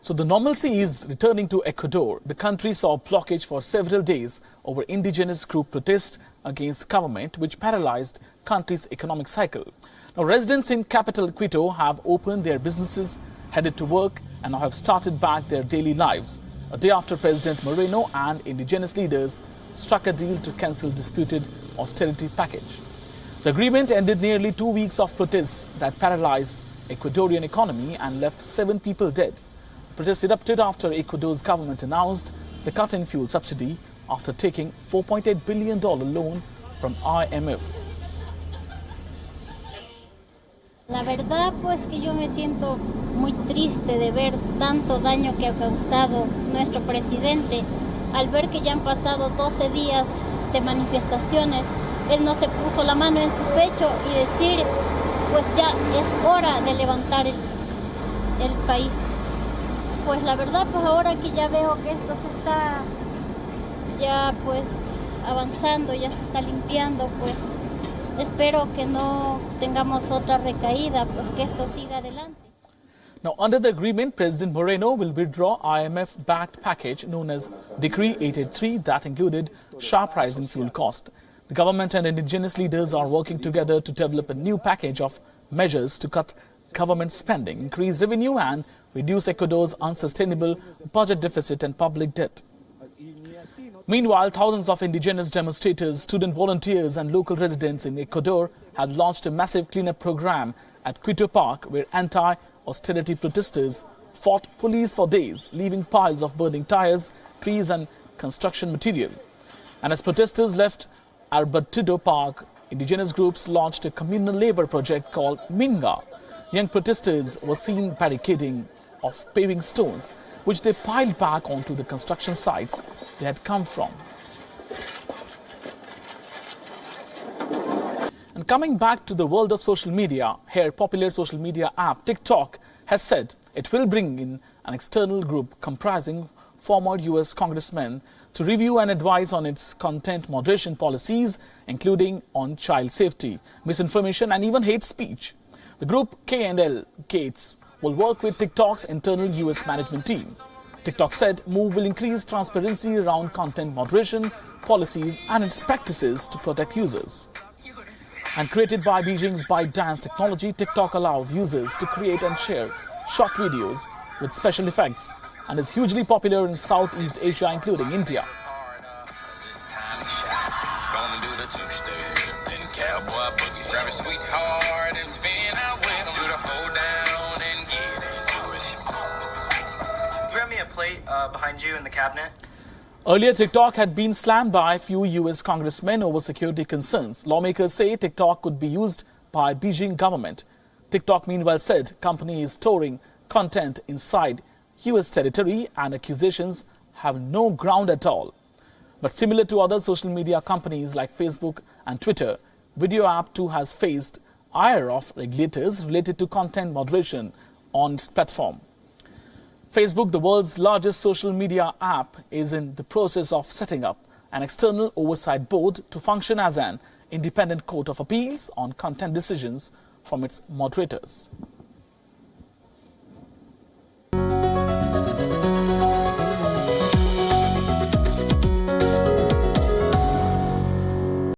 So the normalcy is returning to Ecuador. The country saw a blockage for several days over indigenous group protests against government, which paralyzed country's economic cycle. Now residents in capital Quito have opened their businesses, headed to work, and now have started back their daily lives, a day after President Moreno and indigenous leaders struck a deal to cancel disputed austerity package. The agreement ended nearly 2 weeks of protests that paralyzed Ecuadorian economy and left 7 people dead. Protests erupted after Ecuador's government announced the cut in fuel subsidy after taking $4.8 billion loan from IMF. La verdad, pues que yo me siento muy triste de ver tanto daño que ha causado nuestro presidente. Al ver que ya han pasado 12 días de manifestaciones, él no se puso la mano en su pecho y decir, pues ya es hora de levantar el país. Pues la verdad, pues ahora que ya veo que esto se está ya pues avanzando, ya se está limpiando, pues espero que no tengamos otra recaída, porque esto siga adelante. Now, under the agreement, President Moreno will withdraw IMF-backed package known as Decree 883 that included sharp rise in fuel cost. The government and indigenous leaders are working together to develop a new package of measures to cut government spending, increase revenue and reduce Ecuador's unsustainable budget deficit and public debt. Meanwhile, thousands of indigenous demonstrators, student volunteers and local residents in Ecuador have launched a massive cleanup program at Quito Park, where anti-austerity protesters fought police for days, leaving piles of burning tires, trees and construction material. And as protesters left Quito Park, indigenous groups launched a communal labor project called Minga. Young protesters were seen barricading of paving stones, which they piled back onto the construction sites they had come from. And coming back to the world of social media, here popular social media app TikTok has said it will bring in an external group comprising former US congressmen to review and advise on its content moderation policies, including on child safety, misinformation and even hate speech. The group K&L Gates will work with TikTok's internal US management team. TikTok said move will increase transparency around content moderation policies and its practices to protect users. And created by Beijing's ByteDance technology, TikTok allows users to create and share short videos with special effects and is hugely popular in Southeast Asia, including India. Behind you in the cabinet? Earlier, TikTok had been slammed by a few US congressmen over security concerns. Lawmakers say TikTok could be used by Beijing government. TikTok meanwhile said company is storing content inside US territory and accusations have no ground at all. But similar to other social media companies like Facebook and Twitter, Video app too has faced ire of regulators related to content moderation on its platform. Facebook, the world's largest social media app, is in the process of setting up an external oversight board to function as an independent court of appeals on content decisions from its moderators.